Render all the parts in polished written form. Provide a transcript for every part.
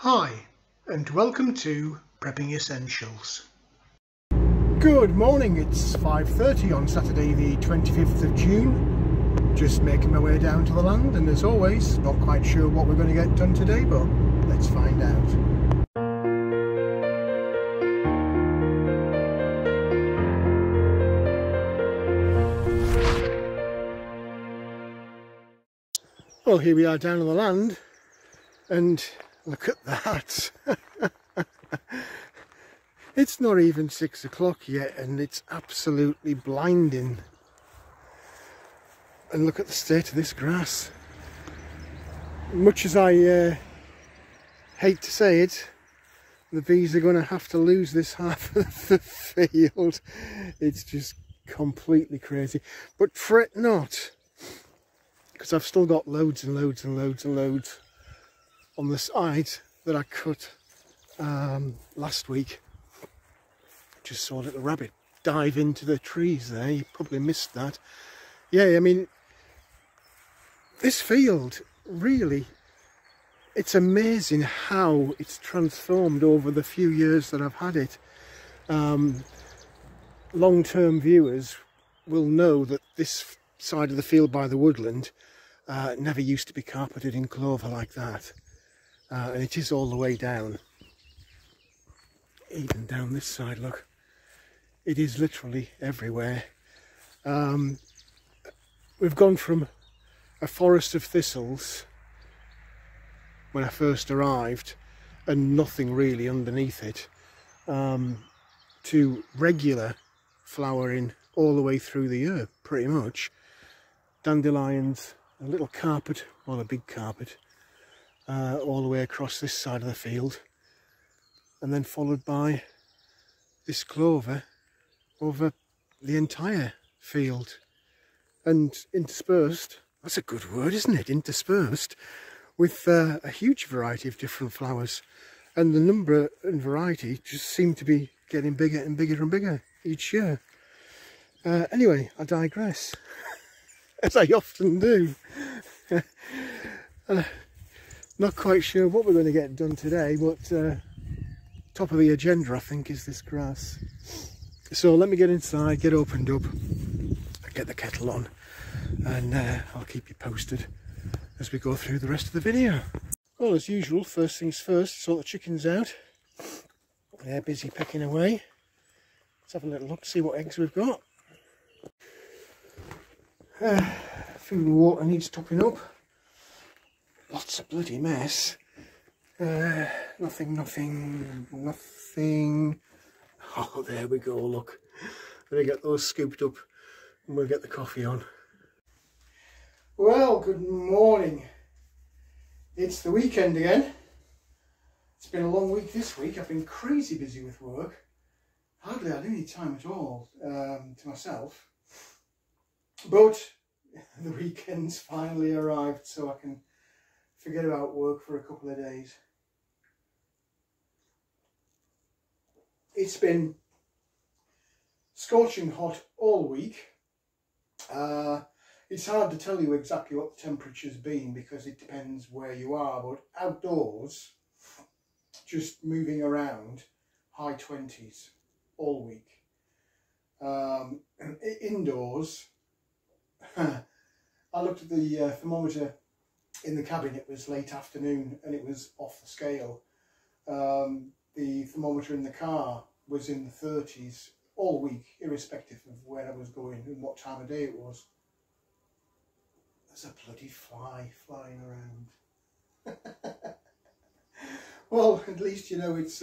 Hi, and welcome to Prepping Essentials. Good morning, it's 5:30 on Saturday the 25th of June. Just making my way down to the land, and as always, not quite sure what we're going to get done today, but let's find out. Well, here we are down on the land, and look at that. It's not even 6 o'clock yet, and it's absolutely blinding. And look at the state of this grass. Much as I hate to say it, the bees are going to have to lose this half of the field. It's just completely crazy. But fret not, because I've still got loads and loads and loads and loads on the side that I cut last week. Just saw a little rabbit dive into the trees there. You probably missed that. Yeah, I mean, this field really, it's amazing how it's transformed over the few years that I've had it. Long-term viewers will know that this side of the field by the woodland never used to be carpeted in clover like that. And it is all the way down. Even down this side, look. It is literally everywhere. We've gone from a forest of thistles when I first arrived and nothing really underneath it, to regular flowering all the way through the year, pretty much. Dandelions, a little carpet, well, a big carpet, all the way across this side of the field, and then followed by this clover over the entire field, and interspersed, that's a good word, isn't it, interspersed with a huge variety of different flowers, and the number and variety just seem to be getting bigger and bigger and bigger each year. Anyway, I digress, as I often do. Not quite sure what we're going to get done today, but top of the agenda, I think, is this grass. So let me get inside, get opened up, get the kettle on, and I'll keep you posted as we go through the rest of the video. Well, as usual, first things first, sort the chickens out. They're busy pecking away. Let's have a little look, see what eggs we've got. Food and water needs topping up. Lots of bloody mess. Nothing. Oh, there we go, look. Let me get those scooped up and we'll get the coffee on. Well, good morning. It's the weekend again. It's been a long week this week. I've been crazy busy with work. Hardly had any time at all to myself. But the weekend's finally arrived, so I can forget about work for a couple of days. It's been scorching hot all week. It's hard to tell you exactly what the temperature's been because it depends where you are, but outdoors, just moving around, high 20s all week. Indoors, I looked at the thermometer in the cabin. It was late afternoon and it was off the scale. The thermometer in the car was in the 30s all week, irrespective of where I was going and what time of day it was. There's a bloody fly flying around. Well, at least you know it's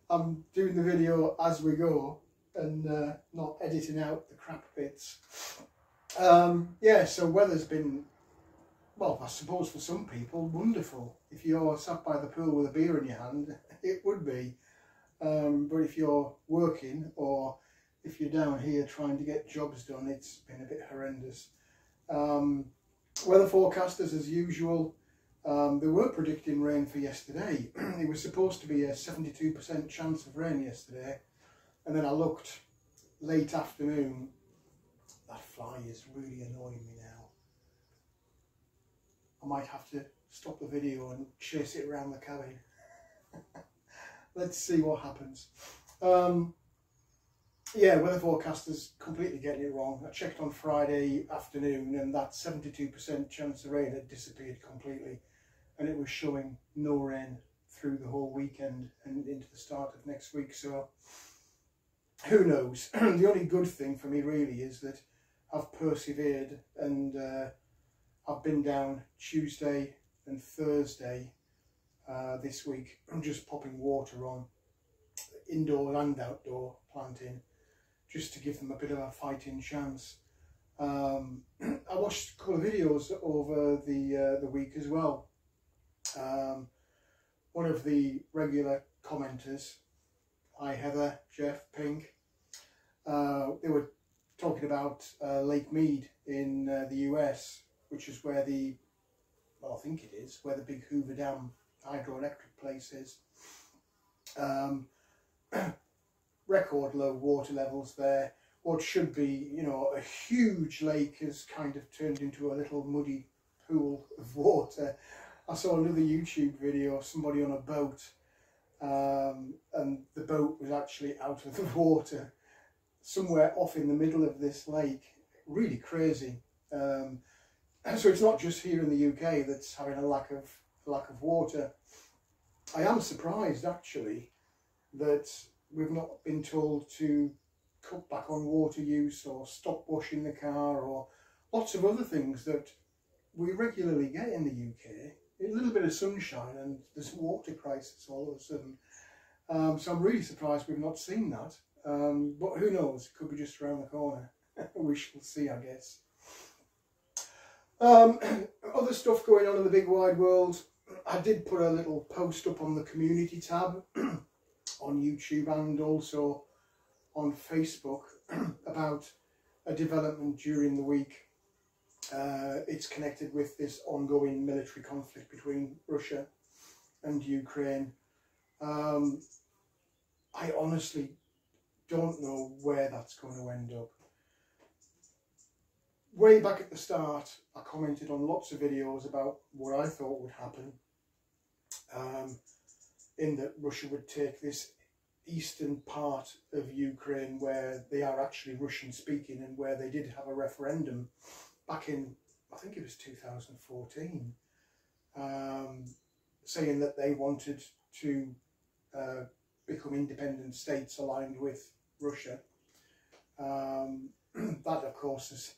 I'm doing the video as we go and not editing out the crap bits. Yeah, so weather's been, well, I suppose for some people, wonderful. If you're sat by the pool with a beer in your hand, it would be. But if you're working or if you're down here trying to get jobs done, it's been a bit horrendous. Weather forecasters, as usual, they were predicting rain for yesterday. It was supposed to be a 72% chance of rain yesterday. And then I looked late afternoon. That fly is really annoying me now. I might have to stop the video and chase it around the cabin. Let's see what happens. Yeah, weather forecasters completely getting it wrong. I checked on Friday afternoon and that 72% chance of rain had disappeared completely, and it was showing no rain through the whole weekend and into the start of next week. So who knows? The only good thing for me really is that I've persevered, and I've been down Tuesday and Thursday this week. I'm just popping water on indoor and outdoor planting, just to give them a bit of a fighting chance. I watched a couple of videos over the week as well. One of the regular commenters, hi Heather, Jeff, Pink, they were talking about Lake Mead in the US, which is where the, well, I think it is, where the big Hoover Dam hydroelectric place is. Record low water levels there. What should be, you know, a huge lake has kind of turned into a little muddy pool of water. I saw another YouTube video of somebody on a boat, and the boat was actually out of the water somewhere off in the middle of this lake. Really crazy. So it's not just here in the UK that's having a lack of water. I am surprised actually that we've not been told to cut back on water use or stop washing the car, or lots of other things that we regularly get in the UK. A little bit of sunshine and there's a water crisis all of a sudden. So I'm really surprised we've not seen that. But who knows, it could be just around the corner. We shall see, I guess. Other stuff going on in the big wide world. I did put a little post up on the community tab on YouTube and also on Facebook about a development during the week. It's connected with this ongoing military conflict between Russia and Ukraine. I honestly don't know where that's going to end up. Way back at the start, I commented on lots of videos about what I thought would happen, in that Russia would take this eastern part of Ukraine where they are actually Russian speaking, and where they did have a referendum back in, I think it was 2014, saying that they wanted to become independent states aligned with Russia. That of course has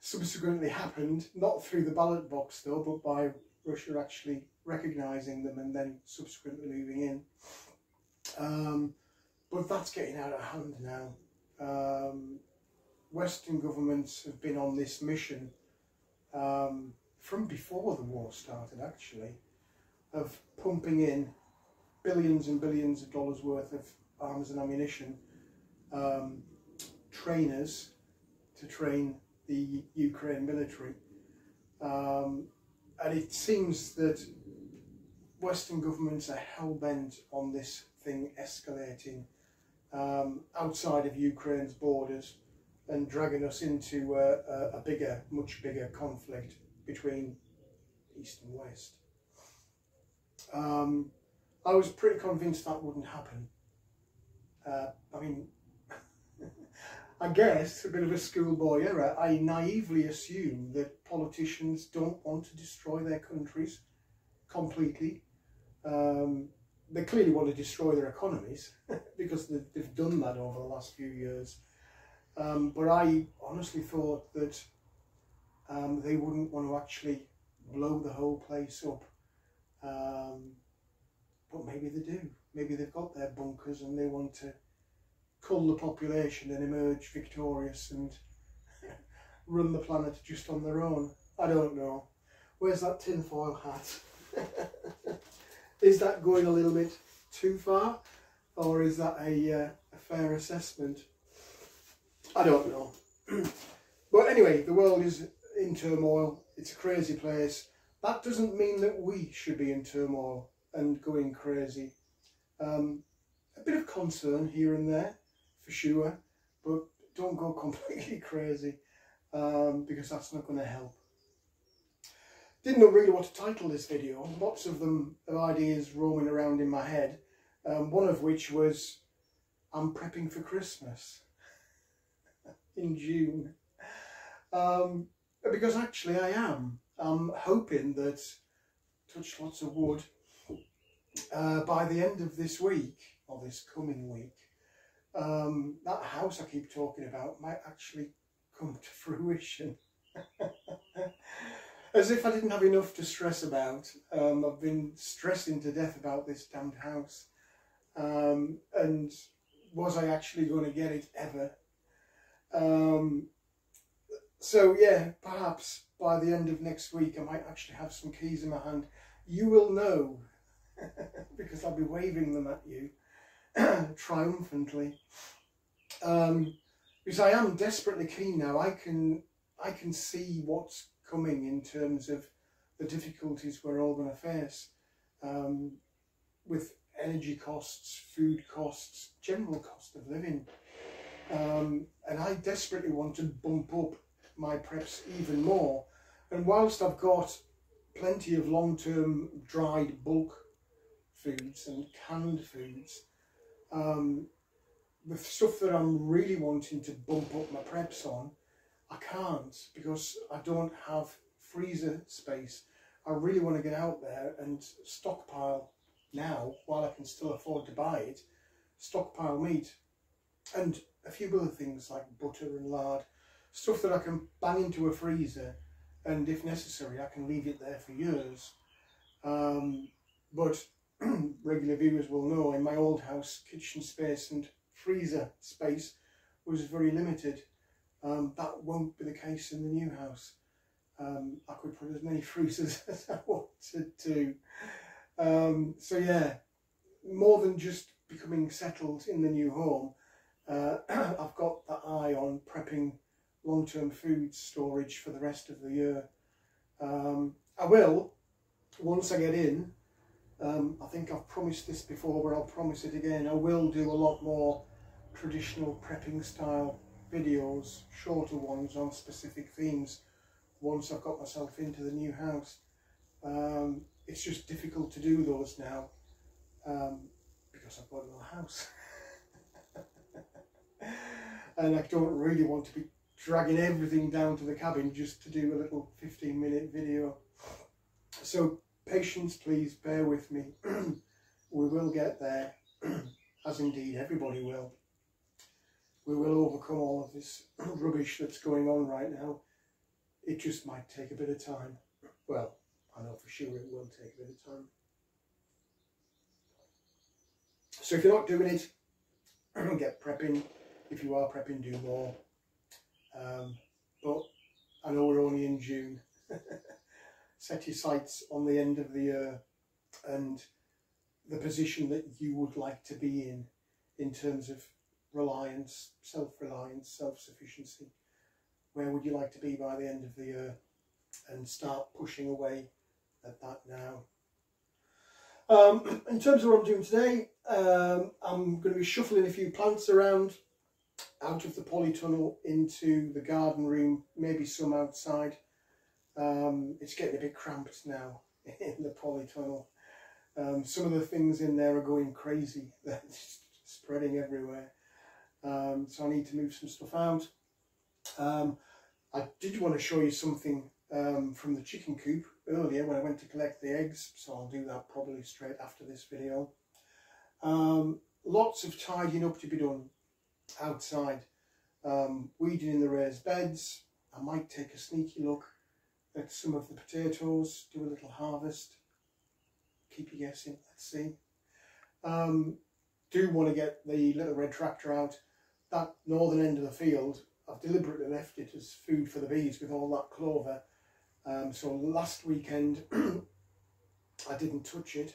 subsequently happened, not through the ballot box though, but by Russia actually recognising them and then subsequently moving in. But that's getting out of hand now. Western governments have been on this mission from before the war started actually, of pumping in billions and billions of dollars worth of arms and ammunition, trainers to train the Ukraine military. And it seems that Western governments are hell-bent on this thing escalating outside of Ukraine's borders and dragging us into a bigger, much bigger conflict between East and West. I was pretty convinced that wouldn't happen. I mean, I guess, a bit of a schoolboy error, I naively assume that politicians don't want to destroy their countries completely. They clearly want to destroy their economies because they've done that over the last few years. But I honestly thought that they wouldn't want to actually blow the whole place up. But maybe they do. Maybe they've got their bunkers and they want to cull the population and emerge victorious and run the planet just on their own. I don't know. Where's that tinfoil hat? Is that going a little bit too far? Or is that a fair assessment? I don't know. But anyway, the world is in turmoil. It's a crazy place. That doesn't mean that we should be in turmoil and going crazy. A bit of concern here and there, for sure, but don't go completely crazy, because that's not going to help. Didn't know really what to title this video. Lots of them are ideas roaming around in my head. One of which was, I'm prepping for Christmas in June. Because actually I am. I'm hoping that, touch lots of wood, by the end of this week, or this coming week, that house I keep talking about might actually come to fruition. As if I didn't have enough to stress about. I've been stressing to death about this damned house. And was I actually going to get it ever? So yeah, perhaps by the end of next week I might actually have some keys in my hand. You will know, because I'll be waving them at you triumphantly. Because I am desperately keen now. I can see what's coming in terms of the difficulties we're all going to face with energy costs, food costs, general cost of living. And I desperately want to bump up my preps even more. And whilst I've got plenty of long-term dried bulk foods and canned foods, the stuff that I'm really wanting to bump up my preps on, I can't, because I don't have freezer space. I really want to get out there and stockpile now, while I can still afford to buy it, stockpile meat and a few other things like butter and lard, stuff that I can bang into a freezer, and if necessary I can leave it there for years. But regular viewers will know, in my old house, kitchen space and freezer space was very limited. That won't be the case in the new house. I could put as many freezers as I wanted to. So yeah, more than just becoming settled in the new home, I've got that eye on prepping long-term food storage for the rest of the year. I will, once I get in, I think I've promised this before, but I'll promise it again, I will do a lot more traditional prepping style videos, shorter ones on specific themes, once I've got myself into the new house. It's just difficult to do those now, because I've got no house. And I don't really want to be dragging everything down to the cabin just to do a little 15-minute video. So patience, please, bear with me. We will get there, as indeed everybody will. We will overcome all of this rubbish that's going on right now. It just might take a bit of time. Well, I know for sure it will take a bit of time. So if you're not doing it, get prepping. If you are prepping, do more. But I know we're only in June. Set your sights on the end of the year and the position that you would like to be in terms of reliance, self-reliance, self-sufficiency. Where would you like to be by the end of the year? And start pushing away at that now. In terms of what I'm doing today, I'm going to be shuffling a few plants around out of the polytunnel into the garden room, maybe some outside. It's getting a bit cramped now in the polytunnel. Some of the things in there are going crazy. They're just spreading everywhere. So I need to move some stuff out. I did want to show you something from the chicken coop earlier when I went to collect the eggs, so I'll do that probably straight after this video. Lots of tidying up to be done outside. Weeding in the raised beds. I might take a sneaky look at some of the potatoes, do a little harvest. Keep you guessing, let's see. Do want to get the little red tractor out. That northern end of the field, I've deliberately left it as food for the bees with all that clover. So last weekend I didn't touch it.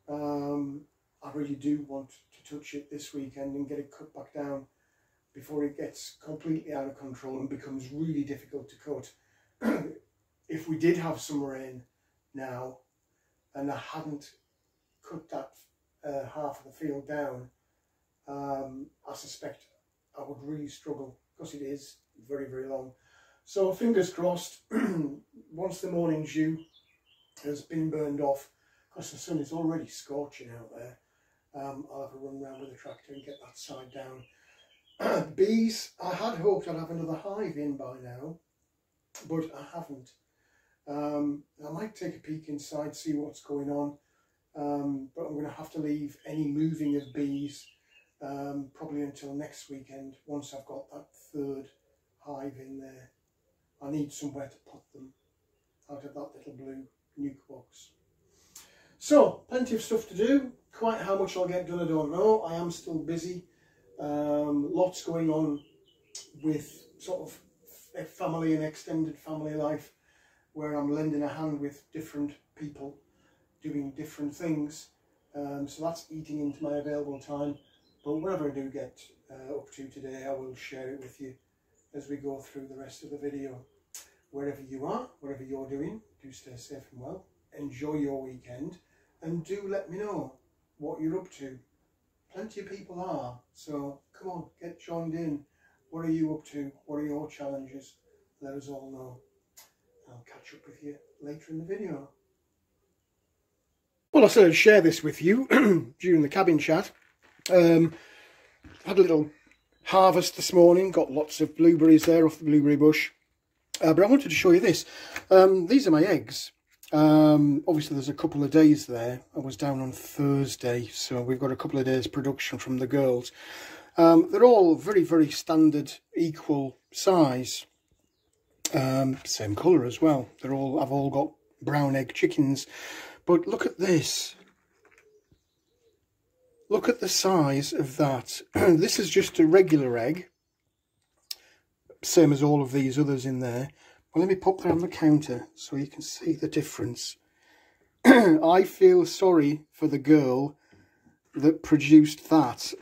I really do want to touch it this weekend and get it cut back down before it gets completely out of control and becomes really difficult to cut. If we did have some rain now and I hadn't cut that half of the field down, I suspect I would really struggle, because it is very, very long. So fingers crossed, once the morning dew has been burned off, because the sun is already scorching out there, I'll have a run round with the tractor and get that side down. Bees, I had hoped I'd have another hive in by now, but I haven't. I might take a peek inside, see what's going on, but I'm going to have to leave any moving of bees probably until next weekend, once I've got that third hive in there. I need somewhere to put them out of that little blue nuke box. So, plenty of stuff to do. Quite how much I'll get done, I don't know. I am still busy. Lots going on with sort of family and extended family life, where I'm lending a hand with different people doing different things. So that's eating into my available time. But whatever I do get up to today, I will share it with you as we go through the rest of the video. Wherever you are, whatever you're doing, do stay safe and well. Enjoy your weekend, and do let me know what you're up to. Plenty of people are, so come on, get joined in. What are you up to? What are your challenges? Let us all know. I'll catch up with you later in the video. Well, I said I'd share this with you during the cabin chat. Had a little harvest this morning, got lots of blueberries there off the blueberry bush. But I wanted to show you this. These are my eggs. Obviously there's a couple of days there. I was down on Thursday, so we've got a couple of days production from the girls. They're all very, very standard, equal size. Same colour as well. I've all got brown egg chickens. But look at this. Look at the size of that. This is just a regular egg. Same as all of these others in there. Well, let me pop that on the counter so you can see the difference. I feel sorry for the girl that produced that.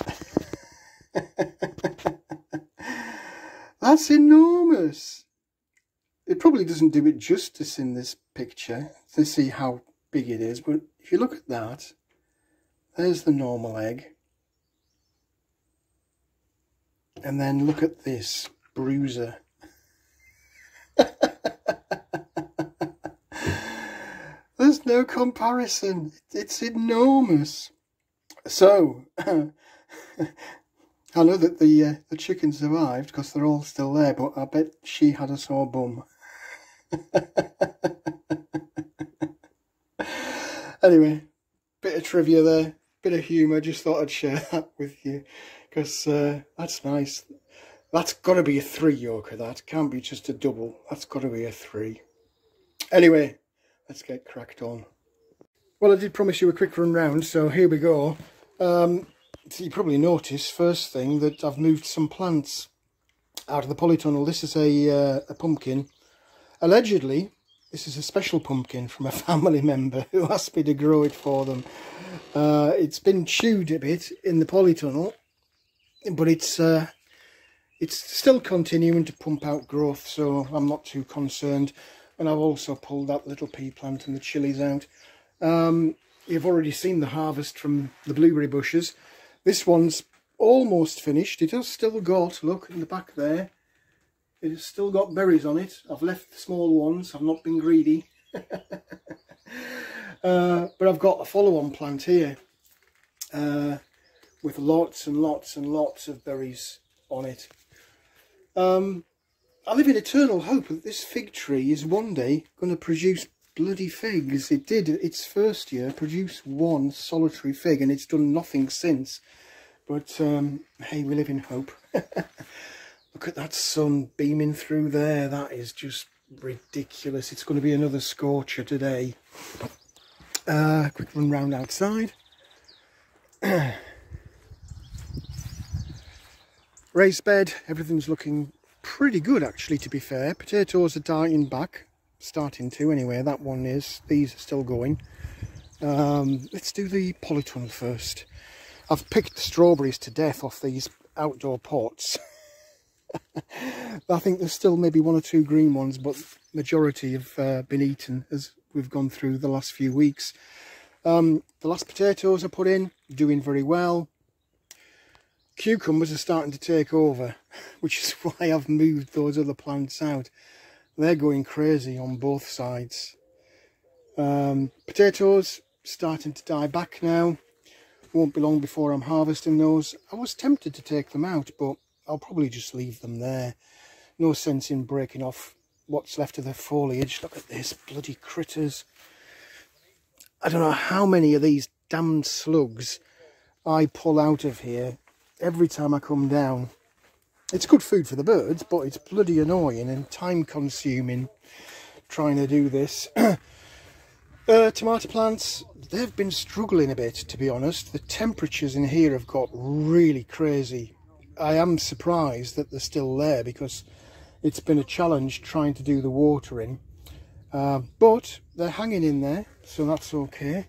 That's enormous. It probably doesn't do it justice in this picture to see how big it is, but if you look at that, there's the normal egg. And then look at this bruiser. There's no comparison. It's enormous. So I know that the chicken survived because they're all still there, but I bet she had a sore bum. Anyway, bit of trivia there, bit of humour. Just thought I'd share that with you because that's nice. That's got to be a 3 yoker, that can't be just a double. That's got to be a 3. Anyway, let's get cracked on. Well, I did promise you a quick run round, so here we go. So you probably noticed, first thing, that I've moved some plants out of the polytunnel. This is a pumpkin. Allegedly, this is a special pumpkin from a family member who asked me to grow it for them. It's been chewed a bit in the polytunnel, but it's still continuing to pump out growth, so I'm not too concerned. And I've also pulled that little pea plant and the chilies out. You've already seen the harvest from the blueberry bushes. This one's almost finished. It has still got, look in the back there, it has still got berries on it. I've left the small ones, I've not been greedy. But I've got a follow-on plant here with lots and lots and lots of berries on it. I live in eternal hope that this fig tree is one day going to produce bloody figs. It did its first year produce one solitary fig, and it's done nothing since. But hey, we live in hope. Look at that sun beaming through there. That is just ridiculous. It's going to be another scorcher today. Quick run round outside. Raised bed, everything's looking pretty good actually, to be fair. Potatoes are dying back, starting to anyway. That one is. These are still going. Let's do the polytunnel first. I've picked the strawberries to death off these outdoor pots. I think there's still maybe 1 or 2 green ones, but majority have been eaten as we've gone through the last few weeks. The last potatoes I put in, doing very well. Cucumbers are starting to take over, which is why I've moved those other plants out. They're going crazy on both sides. Potatoes starting to die back now. Won't be long before I'm harvesting those. I was tempted to take them out, but I'll probably just leave them there. No sense in breaking off what's left of the foliage. Look at this, bloody critters. I don't know how many of these damned slugs I pull out of here every time I come down. It's good food for the birds, but it's bloody annoying and time consuming trying to do this. Tomato plants, they've been struggling a bit, to be honest. The temperatures in here have got really crazy. I am surprised that they're still there because it's been a challenge trying to do the watering. But they're hanging in there, so that's okay.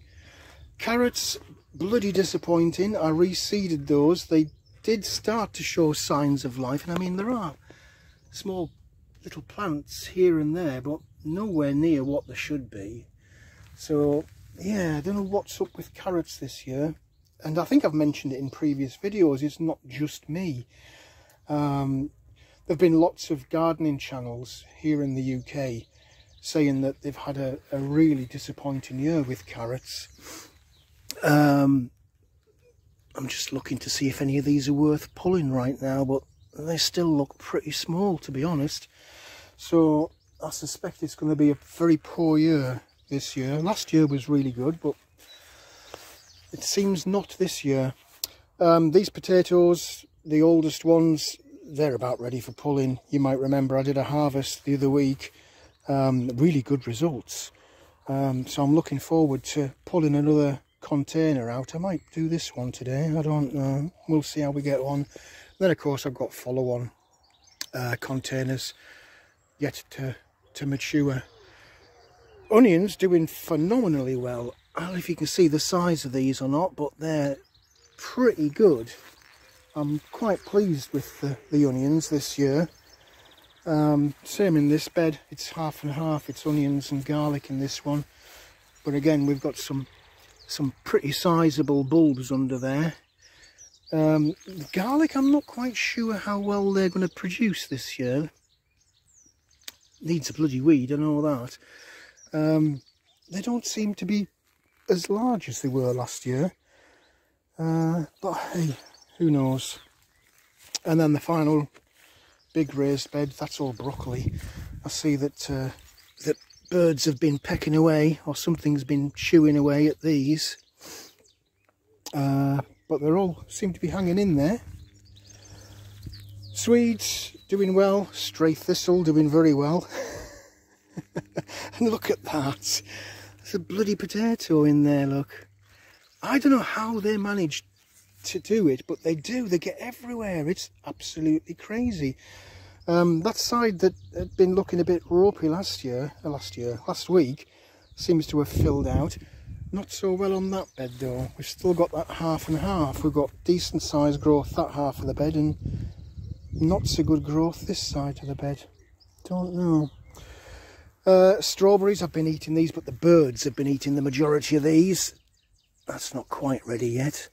Carrots, bloody disappointing. I reseeded those. They did start to show signs of life, and I mean there are small little plants here and there, but nowhere near what they should be. So yeah, I don't know what's up with carrots this year, and I think I've mentioned it in previous videos. It's not just me. There've been lots of gardening channels here in the UK saying that they've had a really disappointing year with carrots. I'm just looking to see if any of these are worth pulling right now, but they still look pretty small, to be honest. So I suspect it's going to be a very poor year this year. Last year was really good, but it seems not this year. These potatoes, the oldest ones, they're about ready for pulling. You might remember I did a harvest the other week. Really good results. So I'm looking forward to pulling another container out. I might do this one today, I don't know. We'll see how we get on. Then of course I've got follow-on containers yet to mature. Onions doing phenomenally well. I don't know if you can see the size of these or not, but they're pretty good. I'm quite pleased with the onions this year. Same in this bed, it's half and half. It's onions and garlic in this one, but again we've got some pretty sizable bulbs under there. The garlic, I'm not quite sure how well they're going to produce this year. Needs a bloody weed, I know that. They don't seem to be as large as they were last year, but hey, who knows. And then the final big raised bed, that's all broccoli. I see that that birds have been pecking away, or something's been chewing away at these, but they're all seem to be hanging in there. Swedes doing well, stray thistle doing very well. And look at that, there's a bloody potato in there, look. I don't know how they manage to do it, but they do. They get everywhere. It's absolutely crazy. That side that had been looking a bit ropey last week seems to have filled out. Not so well on that bed though. We've still got that half and half. We've got decent sized growth that half of the bed and not so good growth this side of the bed. Don't know. Strawberries, I've been eating these, but the birds have been eating the majority of these. That's not quite ready yet.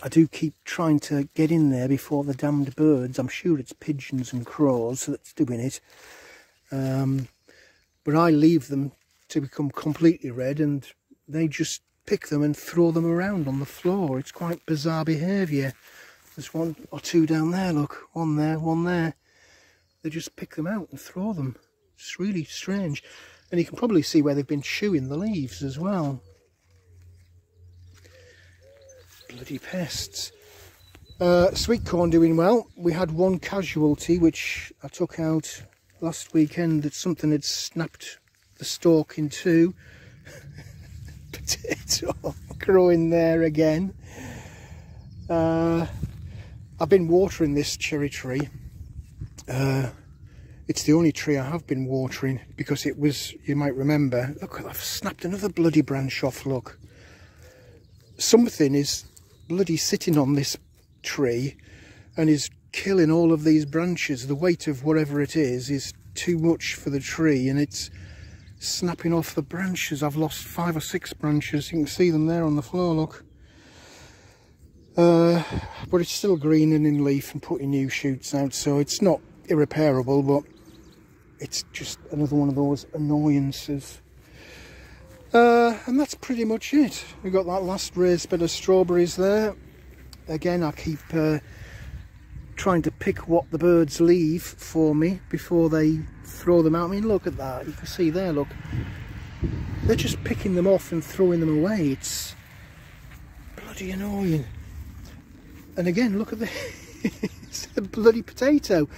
I do keep trying to get in there before the damned birds. I'm sure it's pigeons and crows that's doing it. But I leave them to become completely red and they just pick them and throw them around on the floor. It's quite bizarre behaviour. There's one or two down there, look. One there, one there. They just pick them out and throw them. It's really strange. And you can probably see where they've been chewing the leaves as well. Bloody pests. Sweet corn doing well. We had one casualty which I took out last weekend. That something had snapped the stalk in two. Potato growing there again. I've been watering this cherry tree. It's the only tree I have been watering because it was, you might remember, look, I've snapped another bloody branch off, look. Something is bloody sitting on this tree and is killing all of these branches. The weight of whatever it is too much for the tree and it's snapping off the branches. I've lost 5 or 6 branches. You can see them there on the floor, look. but it's still green and in leaf and putting new shoots out, so it's not irreparable, but it's just another one of those annoyances. And that's pretty much it. We've got that last raised bed of strawberries there. Again, I keep trying to pick what the birds leave for me before they throw them out. I mean, look at that. You can see there, look. They're just picking them off and throwing them away. It's bloody annoying. And again, look at it's a bloody potato.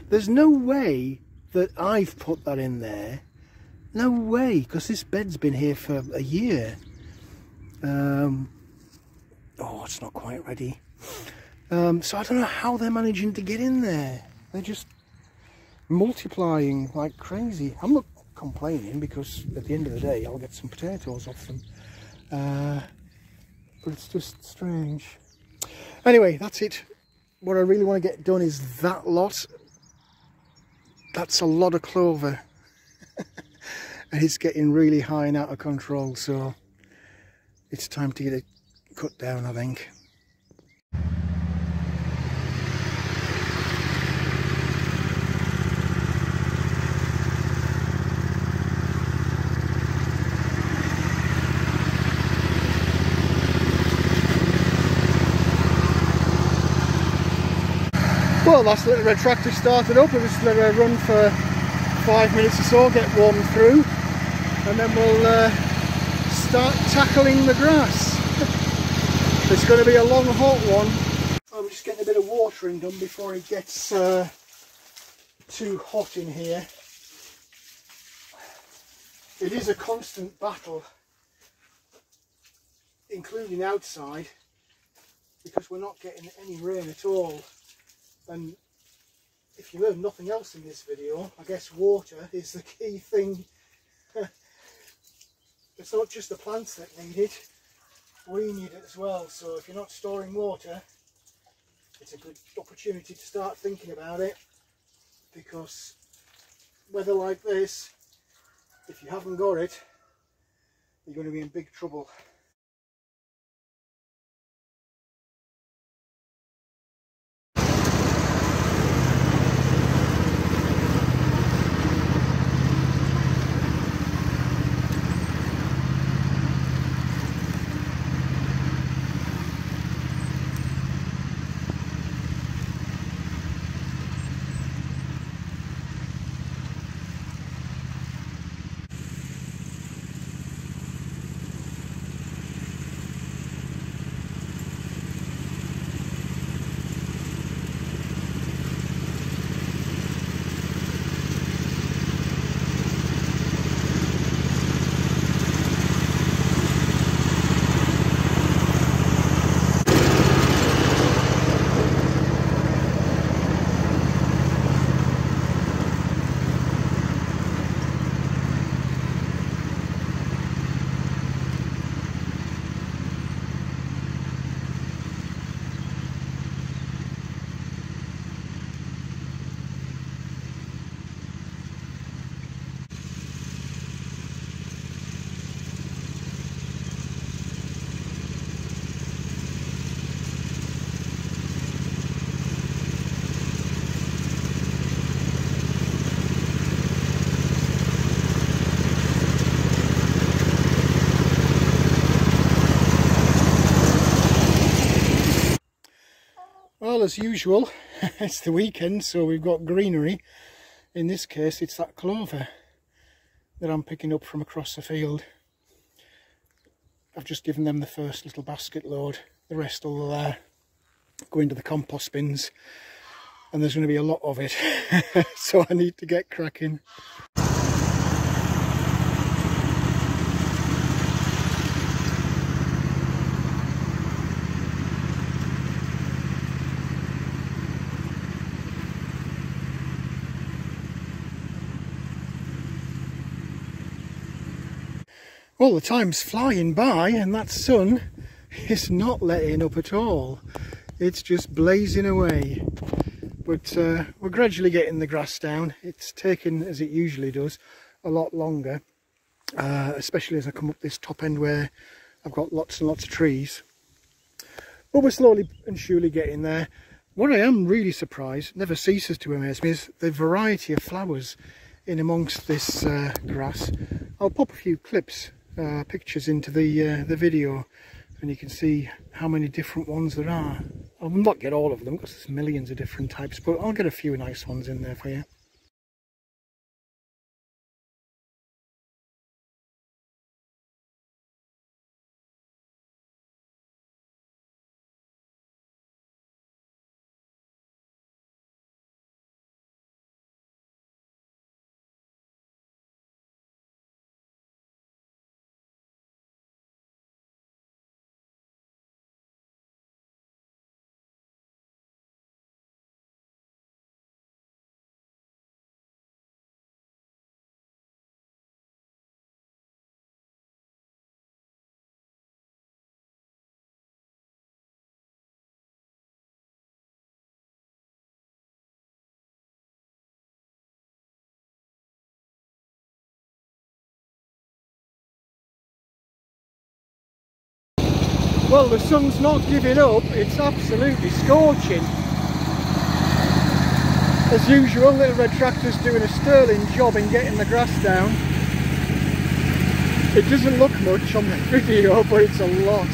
There's no way that I've put that in there. No way, because this bed's been here for a year. Oh, it's not quite ready. So I don't know how they're managing to get in there. They're just multiplying like crazy. I'm not complaining, because at the end of the day I'll get some potatoes off them. But it's just strange. Anyway, that's it. What I really want to get done is that lot. That's a lot of clover. And it's getting really high and out of control, so it's time to get it cut down, I think. Well, that's the red tractor started up. We'll just let her run for 5 minutes or so, get warmed through, and then we'll start tackling the grass. It's going to be a long, hot one. I'm just getting a bit of watering done before it gets too hot in here. It is a constant battle, including outside, because we're not getting any rain at all. And if you learn nothing else in this video, I guess water is the key thing. It's not just the plants that need it, we need it as well. So if you're not storing water, it's a good opportunity to start thinking about it, because weather like this, if you haven't got it, you're going to be in big trouble. Well, as usual, it's the weekend, so we've got greenery. In this case, it's that clover that I'm picking up from across the field. I've just given them the first little basket load. The rest will go into the compost bins, and there's going to be a lot of it. So I need to get cracking. Well, the time's flying by and that sun is not letting up at all. It's just blazing away. But we're gradually getting the grass down. It's taken, as it usually does, a lot longer. Especially as I come up this top end where I've got lots and lots of trees. But we're slowly and surely getting there. What I am really surprised, never ceases to amaze me, is the variety of flowers in amongst this grass. I'll pop a few clips, pictures into the video, and you can see how many different ones there are. I'll not get all of them because there's millions of different types, but I'll get a few nice ones in there for you. Well, the sun's not giving up, it's absolutely scorching. As usual, Little Red Tractor's doing a sterling job in getting the grass down. It doesn't look much on the video, but it's a lot.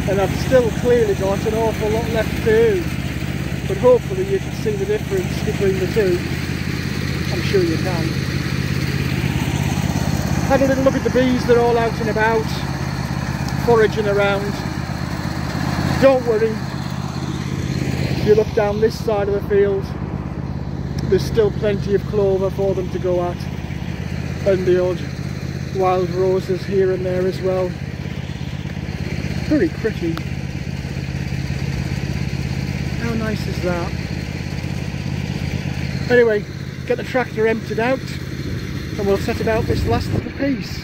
And I've still clearly got an awful lot left to do. But hopefully you can see the difference between the two. I'm sure you can. Had a little look at the bees, they're all out and about, foraging around. Don't worry, if you look down this side of the field, there's still plenty of clover for them to go at, and the odd wild roses here and there as well. Very pretty. How nice is that? Anyway, get the tractor emptied out and we'll set about this last little piece.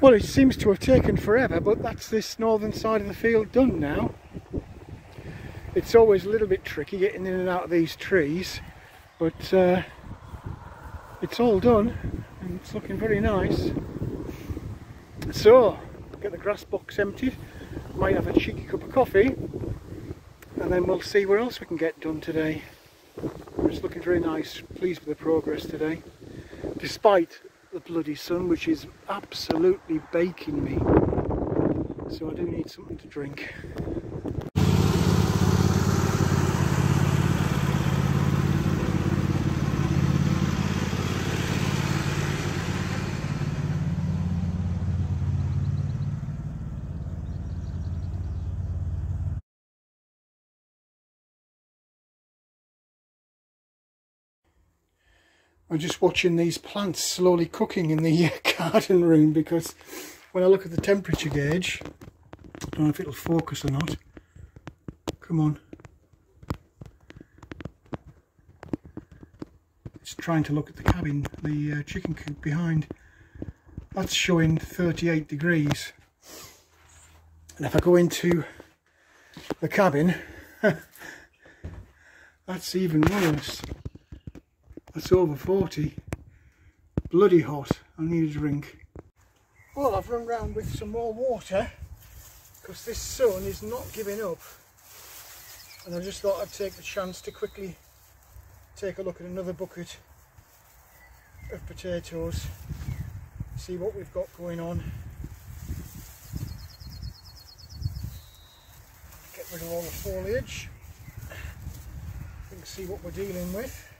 Well, it seems to have taken forever, but that's this northern side of the field done now. It's always a little bit tricky getting in and out of these trees, but it's all done and it's looking very nice. So, get the grass box emptied, might have a cheeky cup of coffee, and then we'll see where else we can get done today. It's looking very nice, pleased with the progress today, despite the bloody sun, which is absolutely baking me. So I do need something to drink. I'm just watching these plants slowly cooking in the garden room, because when I look at the temperature gauge, I don't know if it'll focus or not. Come on. It's trying to look at the cabin, the chicken coop behind. That's showing 38 degrees. And if I go into the cabin, that's even worse. That's over 40. Bloody hot. I need a drink. Well, I've run round with some more water because this sun is not giving up. And I just thought I'd take the chance to quickly take a look at another bucket of potatoes. see what we've got going on. Get rid of all the foliage. You can see what we're dealing with.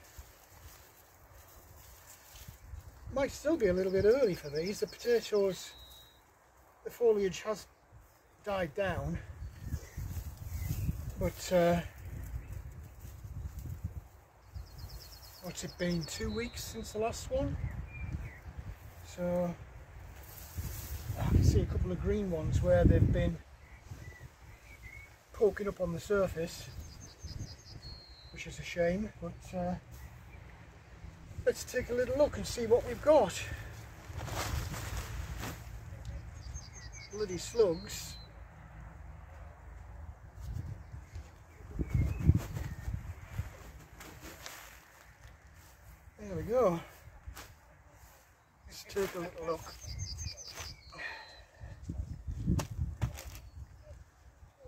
Might still be a little bit early for these. The potatoes, the foliage has died down, but what's it been, 2 weeks since the last one? So I can see a couple of green ones where they've been poking up on the surface, which is a shame, but let's take a little look and see what we've got. Bloody slugs. There we go. Let's take a little look.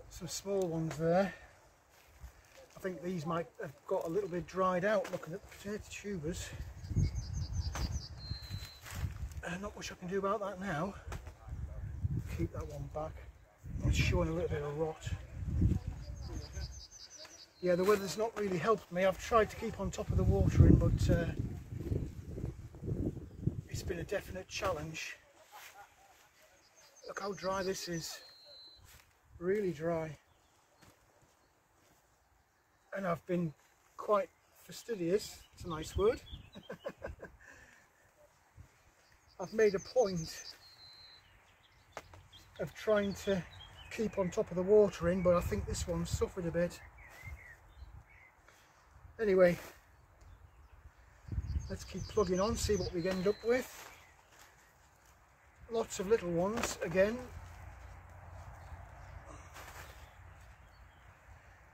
Some small ones there. I think these might have got a little bit dried out looking at the potato tubers. Not much I can do about that now. Keep that one back. It's showing a little bit of rot. Yeah, the weather's not really helped me. I've tried to keep on top of the watering, but it's been a definite challenge. Look how dry this is. Really dry. And I've been quite fastidious, it's a nice word. I've made a point of trying to keep on top of the watering, but I think this one's suffered a bit. Anyway, let's keep plugging on, see what we end up with. Lots of little ones again.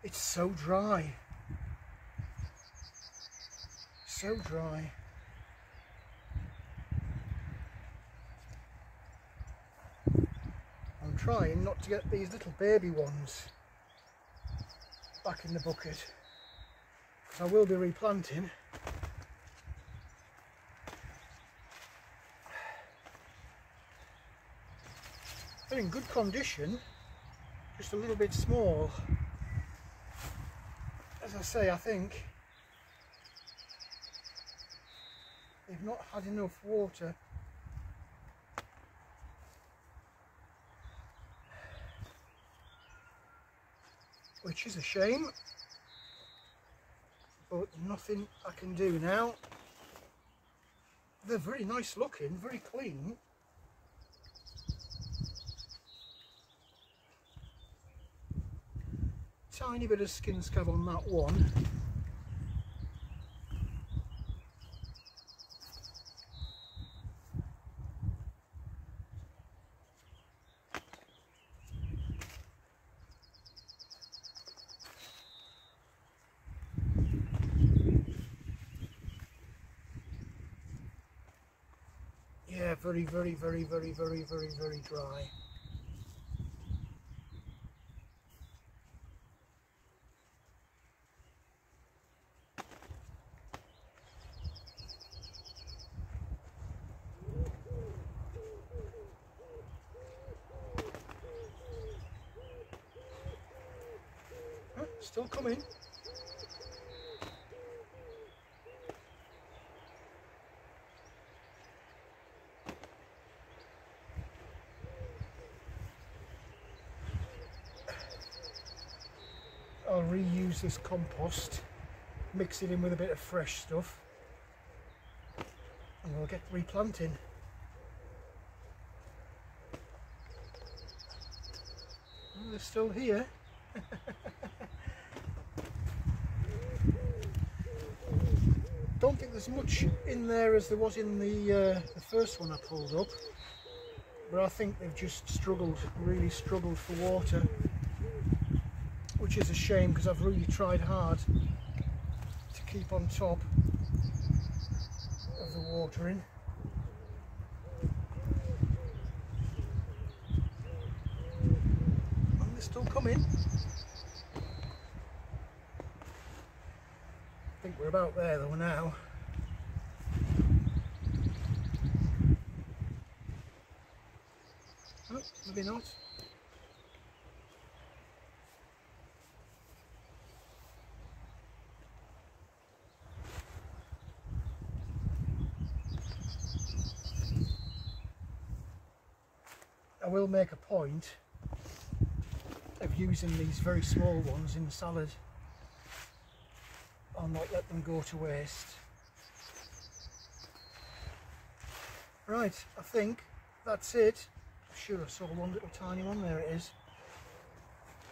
It's so dry. So dry. I'm trying not to get these little baby ones back in the bucket, because I will be replanting. They're in good condition, just a little bit small. As I say, I think they've not had enough water. Which is a shame, but nothing I can do now. They're very nice looking, very clean. Tiny bit of skin scab on that one. Yeah, very dry. Still coming. I'll reuse this compost, mix it in with a bit of fresh stuff, and we'll get replanting. Oh, they're still here. Don't think there's much in there as there was in the first one I pulled up, but I think they've just struggled, really struggled for water, which is a shame because I've really tried hard to keep on top of the watering. And they're still coming. I think we're about there though now. maybe not. I will make a point of using these very small ones in the salad. I'll not let them go to waste. Right, I think that's it. I'm sure I saw one little tiny one, there it is.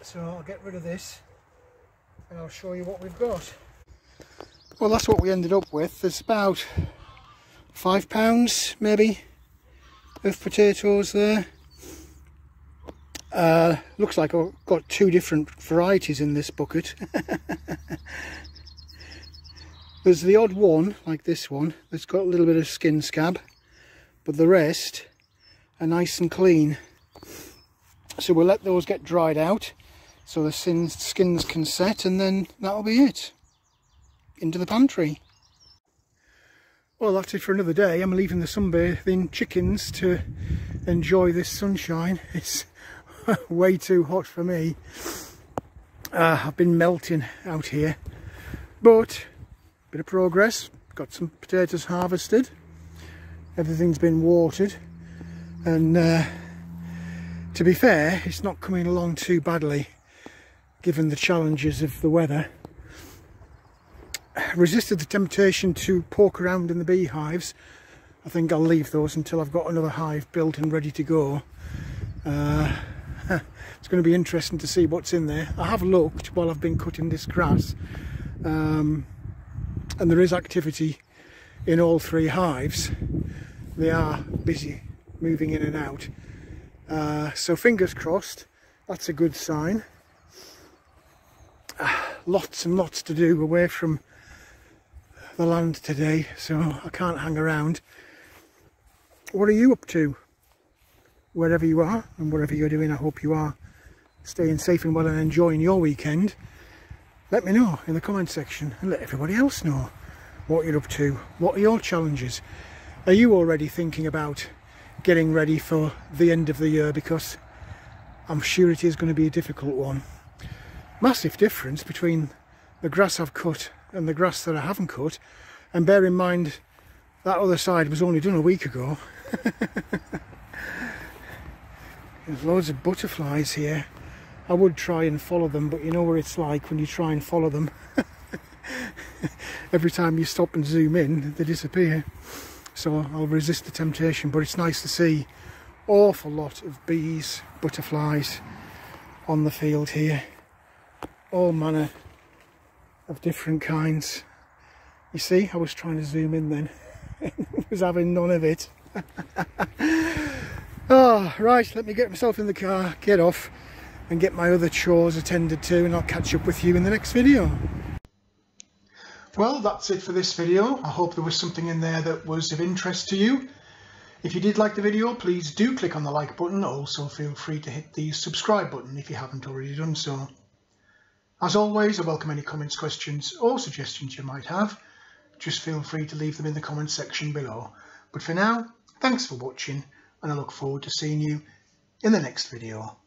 So I'll get rid of this and I'll show you what we've got. Well, that's what we ended up with. There's about £5 maybe of potatoes there. Looks like I've got two different varieties in this bucket. There's the odd one, like this one, that's got a little bit of skin scab, but the rest are nice and clean. So we'll let those get dried out so the skins can set, and then that'll be it. Into the pantry. Well, that's it for another day. I'm leaving the sunbathing chickens to enjoy this sunshine. It's way too hot for me. I've been melting out here, but bit of progress. Got some potatoes harvested, everything's been watered, and to be fair, it's not coming along too badly given the challenges of the weather. Resisted the temptation to poke around in the beehives. I think I'll leave those until I've got another hive built and ready to go. It's going to be interesting to see what's in there. I have looked while I've been cutting this grass, and there is activity in all three hives. They are busy moving in and out, so fingers crossed, that's a good sign. Lots and lots to do away from the land today, so I can't hang around. What are you up to? Wherever you are and whatever you're doing, I hope you are staying safe and well and enjoying your weekend. Let me know in the comment section, and let everybody else know what you're up to. What are your challenges? Are you already thinking about getting ready for the end of the year? Because I'm sure it is going to be a difficult one. Massive difference between the grass I've cut and the grass that I haven't cut, and bear in mind that other side was only done a week ago. There's loads of butterflies here. I would try and follow them, but you know what it's like when you try and follow them. Every time you stop and zoom in, they disappear. So I'll resist the temptation, but it's nice to see awful lot of bees, butterflies on the field here. All manner of different kinds. You see, I was trying to zoom in then. Was having none of it. Oh, right, let me get myself in the car, get off and get my other chores attended to, and I'll catch up with you in the next video. Well, that's it for this video. I hope there was something in there that was of interest to you. If you did like the video, please do click on the like button. Also feel free to hit the subscribe button if you haven't already done so. As always, I welcome any comments, questions or suggestions you might have. Just feel free to leave them in the comments section below. But for now, thanks for watching, and I look forward to seeing you in the next video.